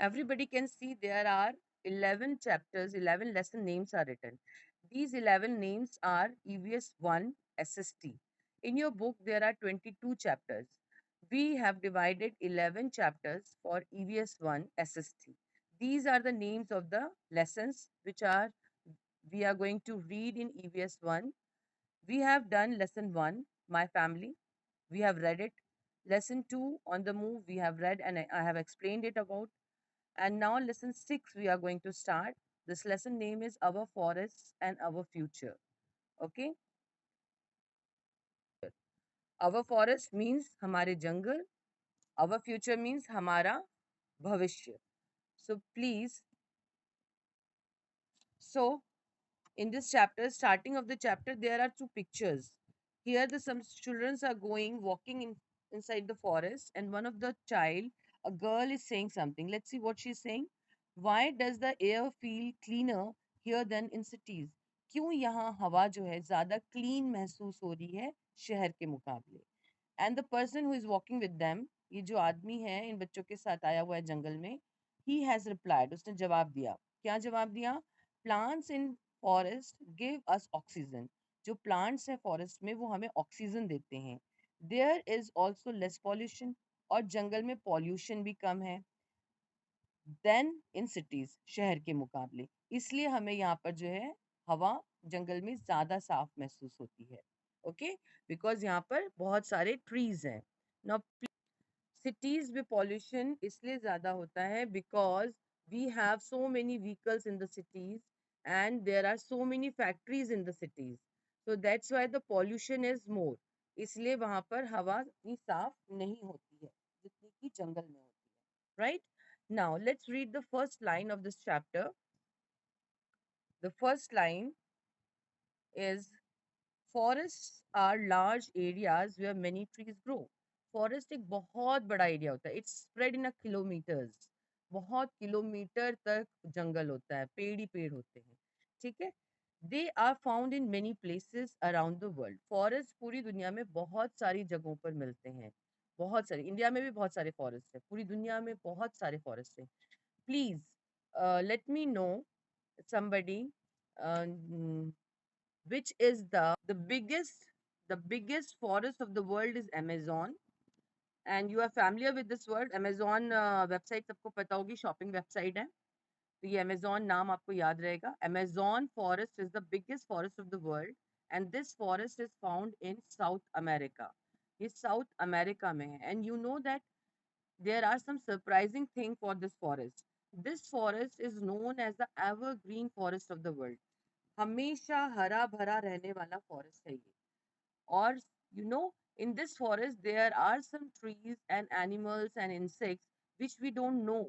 Everybody can see there are 11 chapters, 11 lesson names are written. These 11 names are EVS 1 SST. In your book, there are 22 chapters. We have divided 11 chapters for EVS 1 SST. These are the names of the lessons which are we are going to read in EVS 1. We have done lesson 1, My Family. We have read it. Lesson 2, On the Move, we have read and I have explained it about. And now, lesson 6, we are going to start. This lesson name is Our Forests and Our Future. Okay? Our forest means हमारे जंगल. Our future means हमारा भविष्य. So, please. So, in this chapter, starting of the chapter, there are two pictures. Here, some children are going walking inside the forest, and one of the child, a girl, is saying something. Let's see what she's saying. Why does the air feel cleaner here than in cities? क्यों यहाँ हवा जो है ज़्यादा clean महसूस हो रही है शहर के मुकाबले? And the person who is walking with them, ये जो आदमी है इन बच्चों के साथ आया हुआ है जंगल में, he has replied, उसने जवाब दिया. क्या जवाब दिया? Plants in forest give us oxygen. जो plants है forest में वो हमें oxygen देते हैं. There is also less pollution. और जंगल में pollution भी कम है than in cities, शहर के मुकाबले. इसलिए हमें यहाँ पर जो है हवा जंगल में ज़्यादा साफ महसूस होती है. ओके, बिकॉज यहाँ पर बहुत सारे ट्रीज हैं. नाउ सिटीज में पॉल्यूशन इसलिए ज़्यादा होता है because we have so many vehicles in the cities and there are so many factories in the cities, so that's why the pollution is more. इसलिए वहाँ पर हवा इतनी साफ नहीं होती है जितनी कि जंगल में होती है. Right? Now let's read the first line of this chapter. The first line is, forests are large areas where many trees grow. Forest एक बहुत बड़ा एरिया होता है. It's spread in a kilometres. बहुत किलोमीटर तक जंगल होता है, पेड़ ही पेड़ होते हैं. ठीक है. They are found in many places around the world. Forest पूरी दुनिया में बहुत सारी जगहों पर मिलते हैं. बहुत सारे, इंडिया में भी बहुत सारे फॉरेस्ट है, पूरी दुनिया में बहुत सारे फॉरेस्ट हैं. Please let me know somebody which is the biggest forest of the world is Amazon. And you are familiar with this word Amazon. Website सबको पता होगी, शॉपिंग वेबसाइट है. तो ये Amazon नाम आपको याद रहेगा. Amazon forest is the biggest forest of the world and this forest is found in South America. ये साउथ अमेरिका में है. And you know that there are some surprising thing for this forest. This forest is known as the evergreen forest of the world. हमेशा हरा भरा रहने वाला forest है ये. और you know, in this forest there are some trees and animals and insects which we don't know.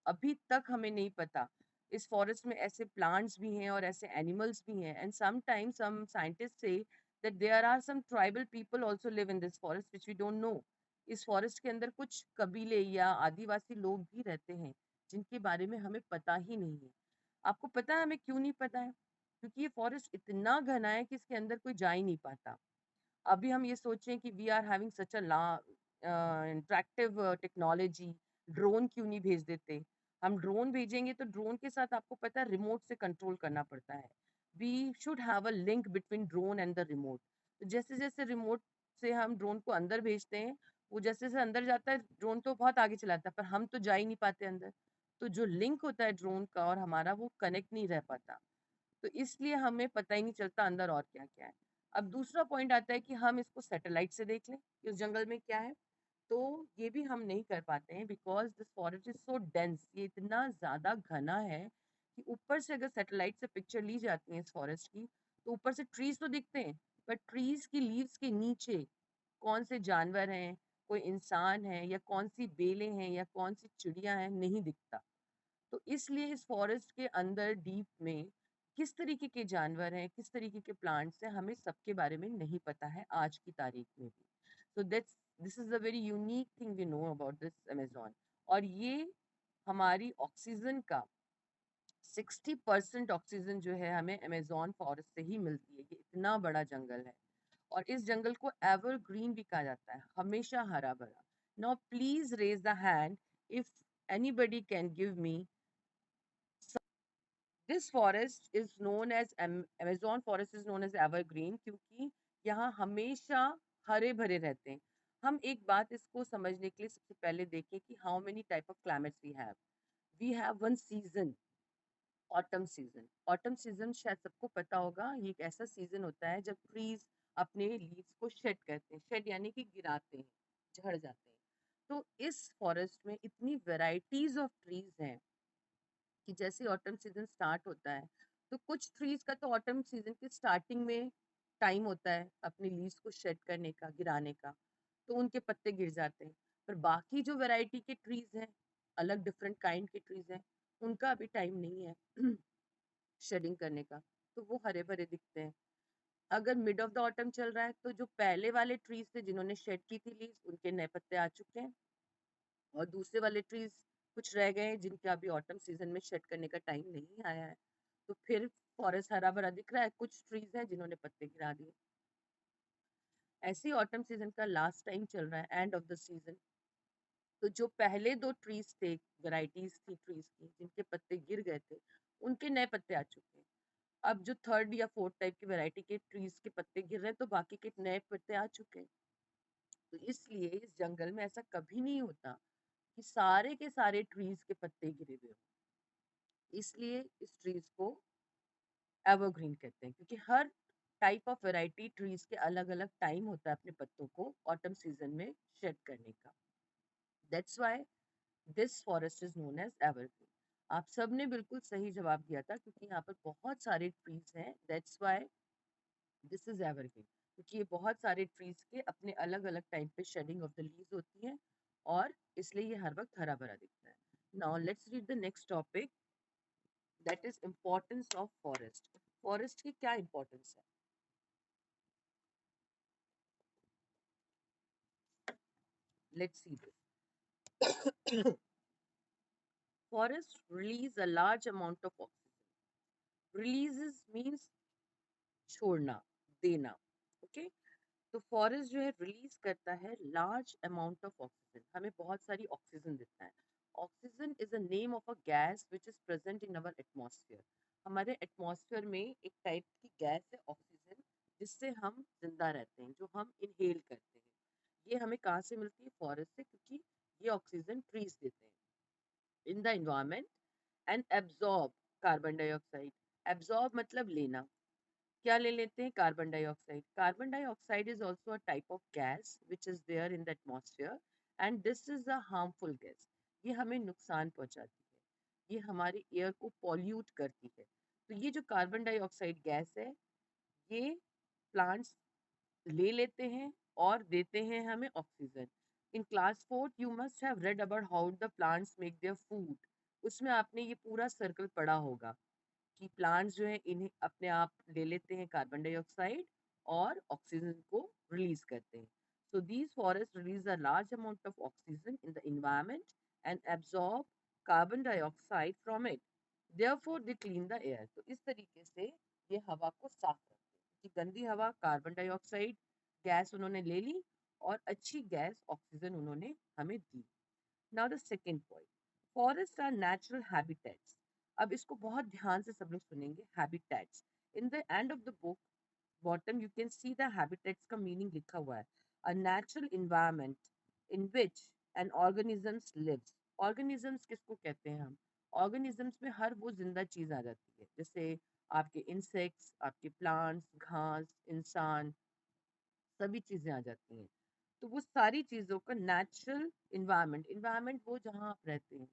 अभी तक हमें नहीं पता. इस फॉरेस्ट में ऐसे प्लांट्स भी हैं और ऐसे एनिमल्स भी हैं. And sometimes some scientists say that there are some tribal people also live in this forest which we don't know. इस फॉरेस्ट के अंदर कुछ कबीले या आदिवासी लोग भी रहते हैं जिनके बारे में हमें पता ही नहीं है. आपको पता है हमें क्यों नहीं पता है? क्योंकि ये फॉरेस्ट इतना घना है कि इसके अंदर कोई जा ही नहीं पाता. अभी हम ये सोचें कि we are having such a interactive technology, drone क्यों नहीं भेज देते? हम ड्रोन भेजेंगे तो ड्रोन के साथ आपको पता है रिमोट से कंट्रोल करना पड़ता है. We should have a link between drone and the remote. तो जैसे जैसे रिमोट से हम ड्रोन को अंदर भेजते हैं, वो जैसे जैसे अंदर जाता है ड्रोन तो बहुत आगे चलाता है, पर हम तो जा ही नहीं पाते अंदर. तो जो लिंक होता है ड्रोन का और हमारा वो कनेक्ट नहीं रह पाता. तो इसलिए हमें पता ही नहीं चलता अंदर और क्या क्या है. अब दूसरा पॉइंट आता है कि हम इसको सैटेलाइट से देख लें कि उस जंगल में क्या है. तो ये भी हम नहीं कर पाते हैं because this forest is so dense. ये इतना ज़्यादा घना है कि ऊपर से अगर सैटेलाइट से पिक्चर ली जाती है इस फॉरेस्ट की तो ऊपर से ट्रीज तो दिखते हैं, पर ट्रीज की लीव्स के नीचे कौन से जानवर हैं, कोई इंसान है या कौन सी बेलें हैं या कौन सी चिड़िया हैं, नहीं दिखता. तो इसलिए इस फॉरेस्ट के अंदर डीप में किस तरीके के जानवर हैं, किस तरीके के प्लांट्स हैं, हमें सबके बारे में नहीं पता है आज की तारीख में भी. So that's this is a very unique thing we know about this Amazon. और ये हमारी ऑक्सीजन का 60% ऑक्सीजन जो है हमें अमेजोन फॉरेस्ट से ही मिलती है. ये इतना बड़ा जंगल है और इस जंगल को एवरग्रीन भी कहा जाता है, हमेशा हरा भरा. Now please raise the hand if Anybody can give me. This forest is known as Amazon forest is known as evergreen क्योंकि यहाँ हमेशा हरे भरे रहते हैं. हम एक बात इसको समझने के लिए सबसे पहले देखें कि how many type of climates we have. We have one season, autumn season. Autumn season शायद सबको पता होगा, ये एक ऐसा सीजन होता है जब ट्रीज अपने लीव्स को शेड करते हैं. शेड यानी कि गिराते हैं, झड़ जाते हैं. तो इस फॉरेस्ट में इतनी वेराइटीज ऑफ ट्रीज हैं कि जैसे ऑटम सीजन स्टार्ट होता है तो कुछ ट्रीज का तो ऑटम सीजन के स्टार्टिंग में टाइम होता है अपनी लीव्स को शेड करने का, गिराने का, तो उनके पत्ते गिर जाते हैं. पर बाकी जो वैरायटी के ट्रीज हैं, अलग डिफरेंट काइंड के ट्रीज हैं, उनका अभी टाइम नहीं है शेडिंग करने का, तो वो हरे भरे दिखते हैं. अगर मिड ऑफ द ऑटम चल रहा है तो जो पहले वाले ट्रीज थे जिन्होंने शेड की थी लीव्स, उनके नए पत्ते आ चुके हैं, और दूसरे वाले ट्रीज कुछ रह गए हैं जिनका अभी ऑटम सीजन में शेड करने का टाइम नहीं आया है. तो फिर फॉरेस्ट हरा भरा दिख रहा है. कुछ ट्रीज हैं जिन्होंने पत्ते गिरा दिए. ऐसे ही ऑटम सीजन का लास्ट टाइम चल रहा है, एंड ऑफ द सीजन. तो जो पहले दो ट्रीज थे, वेराइटीज थी ट्रीज की जिनके पत्ते गिर गए थे, उनके नए पत्ते आ चुके हैं. अब जो थर्ड या फोर्थ टाइप की वैरायटी के ट्रीज के पत्ते गिर रहे हैं, तो बाकी के नए पत्ते आ चुके हैं. तो इसलिए इस जंगल में ऐसा कभी नहीं होता कि सारे के सारे ट्रीज के पत्ते गिरे हुए हों. इसलिए इस ट्रीज को एवरग्रीन कहते हैं, क्योंकि हर टाइप ऑफ वैरायटी ट्रीज के अलग अलग टाइम होता है अपने पत्तों को ऑटम सीजन में शेड करने का. That's why this forest is known as evergreen. आप सब ने बिल्कुल सही जवाब दिया था, क्योंकि यहाँ पर बहुत सारे ट्रीज हैं. That's why this is evergreen, क्योंकि ये बहुत सारे ट्रीज के अपने अलग अलग टाइम पे शेडिंग ऑफ द लीव्स होती है, और इसलिए ये हर वक्त हरा भरा दिखता है. Now let's read the next topic, that is importance of forest. Forest की क्या इम्पोर्टेंस है? Let's see this. Forests release a large amount of oxygen. Releases means छोड़ना, देना. Okay? तो फॉरेस्ट जो है रिलीज करता है लार्ज अमाउंट ऑफ ऑक्सीजन. हमें बहुत सारी ऑक्सीजन देता है. Oxygen is a name of a gas which is present in our atmosphere. हमारे एटमॉस्फेयर में एक टाइप की गैस है ऑक्सीजन, जिससे हम जिंदा रहते हैं, जो हम इनहेल करते हैं. ये हमें कहाँ से मिलती है? फॉरेस्ट से, क्योंकि ये ऑक्सीजन ट्रीज देते हैं in the environment. And absorb carbon dioxide. Absorb मतलब लेना. क्या ले लेते हैं? Carbon dioxide. Carbon dioxide is also a type of gas which is there in the atmosphere, and this is a harmful gas. ये हमें नुकसान पहुंचाती है, ये हमारे एयर को पॉल्यूट करती है. तो ये जो कार्बन डाइऑक्साइड गैस है, ये प्लांट्स ले लेते हैं और देते हैं हमें oxygen. In class 4 you must have read about how the plants make their food. उसमें आपने ये पूरा सर्कल पढ़ा होगा कि प्लांट्स जो है इन्हें अपने आप ले लेते हैं कार्बन डाइऑक्साइड और ऑक्सीजन को रिलीज करते हैं. So these forest release a large amount of oxygen in the environment and absorb carbon dioxide from it. Therefore they clean the air. तो इस तरीके से ये हवा को साफ करते हैं कि गंदी हवा कार्बन डाइऑक्साइड गैस उन्होंने ले ली, और अच्छी गैस ऑक्सीजन उन्होंने हमें दी. Now the second point, forest are natural habitats. अब इसको बहुत ध्यान से सब लोग सुनेंगे. Habitats, in the end of the book bottom you can see the habitats का मीनिंग लिखा हुआ है. A natural environment in which an organisms lives. Organisms किसको कहते हैं हम? ऑर्गेनिजम्स में हर वो जिंदा चीज आ जाती है, जैसे आपके इंसेक्ट्स, आपके प्लांट्स, घास, इंसान, सभी चीजें आ जाती हैं. तो वो सारी चीजों का नेचुरल इन्वायरमेंट, इन्वायरमेंट वो जहाँ आप रहते हैं,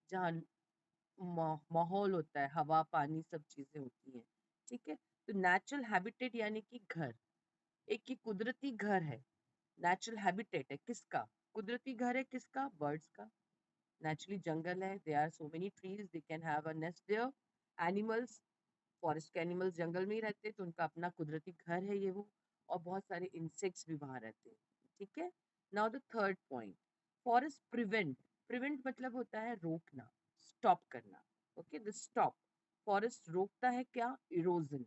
जहाँ माहौल होता है, हवा पानी सब चीजें होती हैं. ठीक है? तो नेचुरल हैबिटेट यानी कि घर, एक ये कुदरती घर है. नेचुरल हैबिटेट है किसका? कुदरती घर है किसका? बर्ड्स का. नेचुरली जंगल है, they are so many trees, they can have a nest there. Animals, forest के एनिमल्स जंगल में ही रहते हैं, तो उनका अपना कुदरती घर है ये वो. और बहुत सारे इंसेक्ट्स भी वहां रहते हैं. ठीक है? Now the third point, forest prevent. Prevent मतलब होता है रोकना, स्टॉप करना. Okay, the stop. फॉरेस्ट रोकता है क्या? Erosion.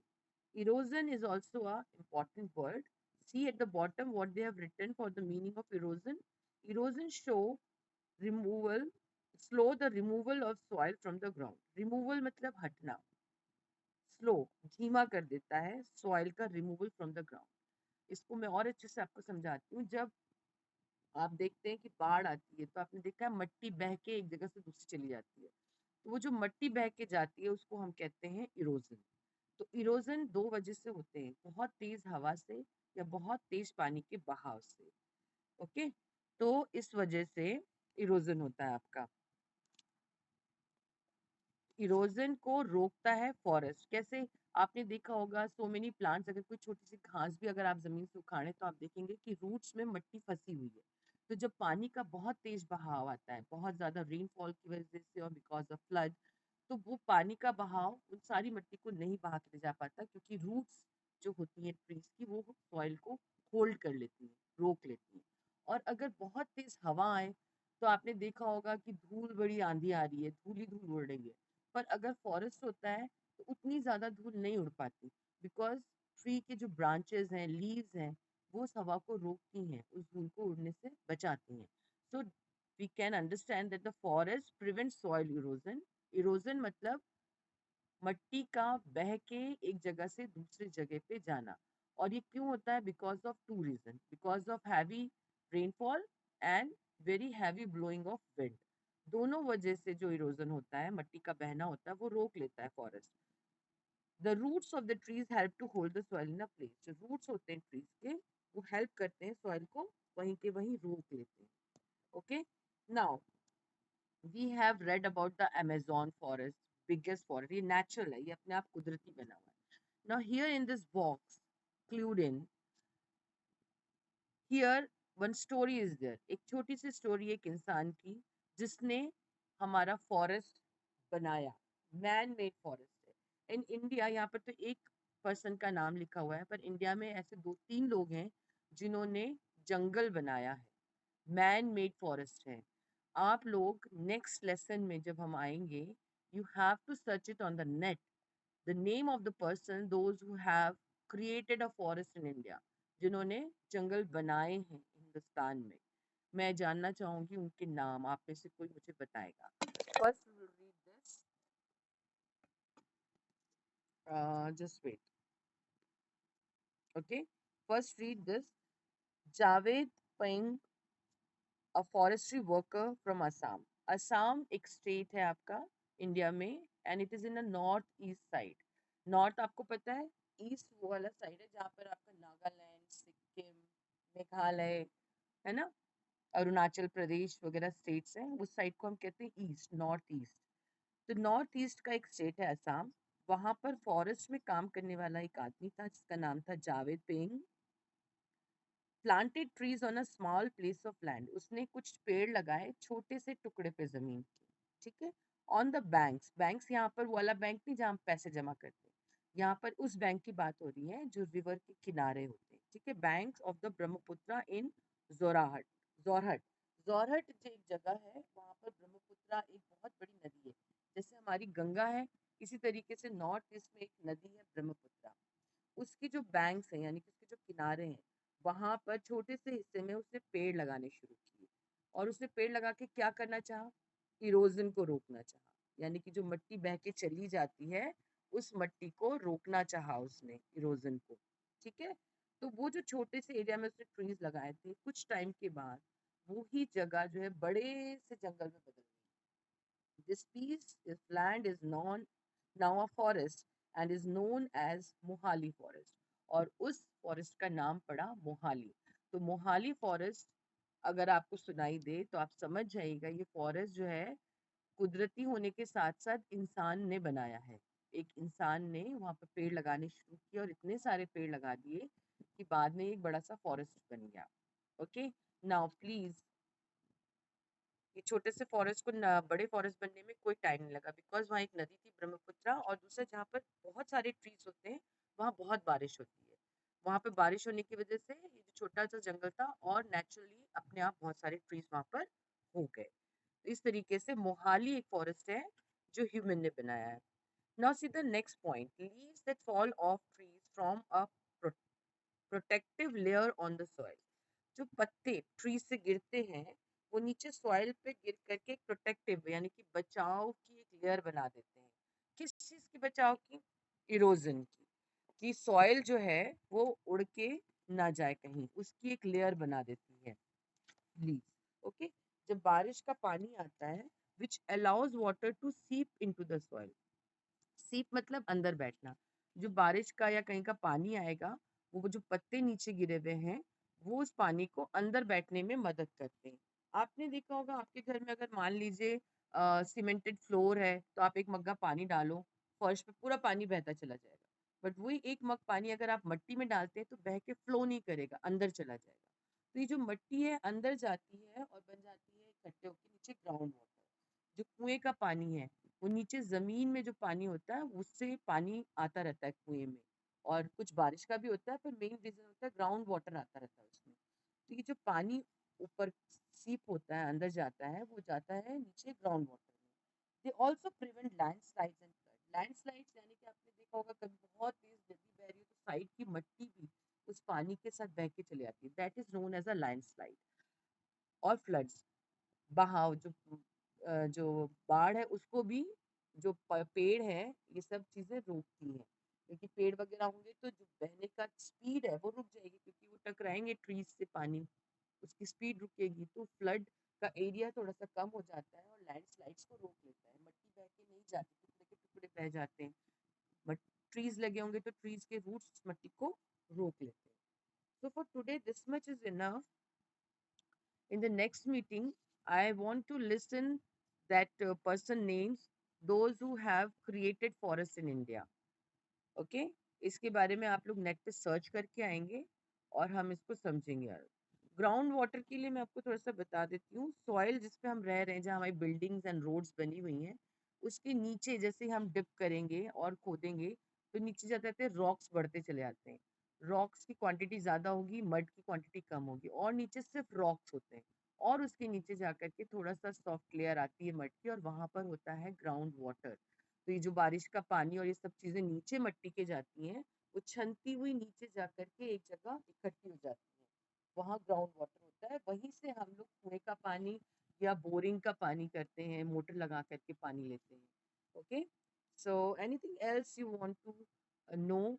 Erosion is also a important word. See at the bottom what they have written for the meaning of erosion. Erosion show removal, slow the removal of soil from the ground. Removal मतलब हटना, slow धीमा कर देता है soil का removal from the ground. इसको मैं और अच्छे से आपको समझाती हूँ। जब आप देखते हैं कि बाढ़ आती है तो आपने देखा है मट्टी बह के एक जगह से दूसरी चली जाती है, तो वो जो मट्टी बह के जाती है उसको हम कहते हैं इरोजन। तो इरोजन दो वजह से होते हैं, बहुत तेज हवा से या बहुत तेज पानी के बहाव से। ओके, तो इस वजह से इरोजन होता है आपका। इरोजन को रोकता है फॉरेस्ट। कैसे? आपने देखा होगा सो मेनी प्लांट्स, अगर कोई छोटी सी घास भी अगर आप जमीन से उखाड़े तो आप देखेंगे कि रूट्स में मट्टी फंसी हुई है। तो जब पानी का बहुत तेज बहाव आता है, बहुत ज्यादा रेनफॉल की वजह से और बिकॉज ऑफ फ्लड, तो वो पानी का बहाव उन सारी मिट्टी को नहीं बहा के ले जा पाता, क्योंकि रूट्स जो होती हैं ट्रीज की वो सॉइल को होल्ड कर लेती हैं, रोक लेती हैं। और अगर बहुत तेज हवा आए तो आपने देखा होगा कि धूल, बड़ी आंधी आ रही है, धूल ही धूल उड़ रही है। पर अगर फॉरेस्ट होता है तो उतनी ज्यादा धूल नहीं उड़ पाती, बिकॉज ट्री के जो ब्रांचेस हैं, लीव्स हैं, वो उस हवा को रोकती हैं, उस धूल को उड़ने से बचाती हैं। So we can understand that the forest prevent soil erosion. Erosion मतलब मट्टी का बह के एक जगह से दूसरी जगह पे जाना। और ये क्यों होता है? Because of two reason, because of heavy rainfall and very heavy blowing of wind. दोनों वजह से जो इरोजन होता है, मट्टी का बहना होता है, वो रोक लेता है forest. The roots of the trees help to hold the soil in a place. जो रूट्स होते हैं ट्रीज के, वो हेल्प करते हैं सॉइल को वहीं के वहीं रोक लेते हैं। Okay, now we have read about the Amazon forest, biggest forest. ये नेचुरल है, ये अपने आप कुदरती बना हुआ है। Now here in this box clued in, here one story is there. एक छोटी सी स्टोरी एक इंसान की, जिसने हमारा फॉरेस्ट बनाया, मैन मेड फॉरेस्ट है। इन इंडिया, यहाँ पर तो एक पर्सन का नाम लिखा हुआ है, पर इंडिया में ऐसे दो तीन लोग हैं जिन्होंने जंगल बनाया है, मैन मेड फॉरेस्ट है। आप लोग नेक्स्ट लेसन में जब हम आएंगे, you have to search it on the net, the name of the person those who have created a forest in India, जिन्होंने जंगल बनाए हैं हिंदुस्तान में। मैं जानना चाहूंगी उनके नाम, आप में से कोई मुझे बताएगा। First we will read this, just wait. Okay, first read this. Javed Payeng, a forestry worker from Assam. Assam एक स्टेट है आपका इंडिया में, and it is in the north east side. North आपको पता है, ईस्ट वो वाला साइड है जहाँ पर आपका नागालैंड, सिक्किम, मेघालय, है ना, अरुणाचल प्रदेश वगैरह स्टेट्स हैं, उस साइड को हम कहते हैं ईस्ट, नॉर्थ ईस्ट। तो नॉर्थ ईस्ट का एक स्टेट है असम। वहां पर फॉरेस्ट में काम करने वाला एक आदमी था जिसका नाम था Javed Payeng. Planted trees on a small place of land. उसने कुछ पेड़ लगाए छोटे से टुकड़े पे जमीन के, ठीक है। ऑन द बैंक्स, बैंक्स यहाँ पर वो वाला बैंक नहीं जहाँ हम पैसे जमा करते हैं, यहाँ पर उस बैंक की बात हो रही है जो रिवर के किनारे होते हैं, ठीक है। बैंक्स ऑफ द ब्रह्मपुत्र इन जोराहट, जोरहट, जोरहट जो एक जगह है, वहाँ पर ब्रह्मपुत्र एक बहुत बड़ी नदी है। जैसे हमारी गंगा है, इसी तरीके से नॉर्थ ईस्ट में एक नदी है ब्रह्मपुत्र। उसके जो बैंक्स हैं, यानी कि उसके जो किनारे हैं, वहां पर छोटे से हिस्से में उसने पेड़ लगाने शुरू किए। और उसने पेड़ लगा के क्या करना चाहा? इरोजन को रोकना चाहा, यानी कि जो मिट्टी बह के चली जाती है, उस मिट्टी को रोकना चाहा उसने, इरोजन को, ठीक है। तो वो जो छोटे से एरिया में उसने ट्रीज लगाए थे, कुछ टाइम के बाद वो ही जगह जो है बड़े से जंगल में बदल गई। This piece of land is known now a forest and is known as Mohali forest. और उस फॉरेस्ट का नाम पड़ा मोहाली। तो मोहाली फॉरेस्ट अगर आपको सुनाई दे तो आप समझ जाइएगा, ये फॉरेस्ट जो है कुदरती होने के साथ साथ इंसान ने बनाया है। एक इंसान ने वहां पर पेड़ लगाने शुरू किए और इतने सारे पेड़ लगा दिए कि बाद में एक बड़ा सा फॉरेस्ट बन गया। ओके, नाउ प्लीज, ये छोटे से फॉरेस्ट को बड़े फॉरेस्ट बनने में कोई टाइम नहीं लगा, बिकॉज वहाँ एक नदी थी ब्रह्मपुत्र, और दूसरा जहाँ पर बहुत सारे ट्रीज होते हैं वहाँ बहुत बारिश होती है। वहाँ पे बारिश होने की वजह से ये जो छोटा सा जंगल था, और नेचुरली अपने आप बहुत सारे ट्रीज वहाँ पर हो गए। तो इस तरीके से मोहाली एक फॉरेस्ट है जो ह्यूमन ने बनाया है। Now see the next point, leaves that fall of trees from a protective layer on the soil. जो पत्ते ट्री से गिरते हैं वो नीचे सॉइल पे गिर करके एक प्रोटेक्टिव यानी कि बचाव की एक लेयर बना देते हैं। किस चीज की बचाव की? इरोजन की। कि सॉइल जो है वो उड़ के ना जाए कहीं, उसकी एक लेयर बना देती है लीव्स। ओके। जब बारिश का पानी आता है विच अलाउज वाटर टू सीप इनटू द सॉइल। सीप मतलब अंदर बैठना। जो बारिश का या कहीं का पानी आएगा, वो जो पत्ते नीचे गिरे हुए हैं, वो उस पानी को अंदर बैठने में मदद करते हैं। आपने देखा होगा आपके घर में अगर मान लीजिए सीमेंटेड फ्लोर है, तो आप एक मग्गा पानी डालो, फर्श पे पूरा पानी बहता चला जाएगा। बट वही एक मग पानी अगर आप मट्टी में डालते हैं तो बह के फ्लो नहीं करेगा, अंदर चला जाएगा। तो ये जो मट्टी है अंदर जाती है और बन जाती है इकट्ठे होकर नीचे ग्राउंड वाटर। जो कुएं का पानी है वो नीचे जमीन में जो पानी होता है उससे पानी आता रहता है कुएं में। और कुछ बारिश का भी होता है, पर मेन रीजन होता है ग्राउंड वाटर आता रहता है उसमें। तो ये जो पानी ऊपर सीप होता है अंदर जाता है, वो जाता है नीचे ग्राउंड वाटर में। They also prevent landslides and flood. Landslides यानी कि आपने देखा होगा कभी बहुत तेज नदी बह रही है तो साइड की मट्टी भी उस पानी के साथ बह के चली जाती है, that is known as a landslide. और फ्लड्स, बहाव, जो बाढ़ है उसको भी जो पेड़ है ये सब चीजें रोकती हैं। क्योंकि पेड़ वगैरह होंगे तो जो बहने का स्पीड है वो रुक जाएगी, क्योंकि वो टकराएंगे ट्रीज से पानी, उसकी स्पीड रुकेगी तो फ्लड का एरिया थोड़ा सा कम हो जाता है और लैंडस्लाइड्स को रोक लेता है। मट्टी बह के नहीं जाती, टुकड़े के टुकड़े बह जाते हैं। बट ट्रीज लगे होंगे तो ट्रीज के रूट्स मट्टी को रोक लेते हैं। So for today, this much is enough. In the next meeting, I want to listen that person names those who have created forests in India. Okay? इसके बारे में आप लोग नेट पे सर्च करके आएंगे और हम इसको समझेंगे यार। ग्राउंड वाटर के लिए मैं आपको थोड़ा सा बता देती हूँ। सॉइल जिस पे हम रह रहे हैं, जहाँ हमारी बिल्डिंग्स एंड रोड्स बनी हुई हैं, उसके नीचे जैसे हम डिप करेंगे और खोदेंगे तो नीचे जाते जाते रॉक्स बढ़ते चले जाते हैं। रॉक्स की क्वांटिटी ज्यादा होगी, मड की क्वांटिटी कम होगी, और नीचे सिर्फ रॉक्स होते हैं। और उसके नीचे जाकर के थोड़ा सा सॉफ्ट लेयर आती है मड की, और वहां पर होता है ग्राउंड वाटर। तो ये जो बारिश का पानी और ये सब चीजें नीचे मट्टी के जाती हैं, वो छनती हुई नीचे जाकर के एक जगह इकट्ठी हो जाती है। वहाँ ग्राउंड वाटर होता है, वहीं से हम लोग कुएं का पानी या बोरिंग का पानी करते हैं, मोटर लगा करके पानी लेते हैं। Okay. So anything else you want to no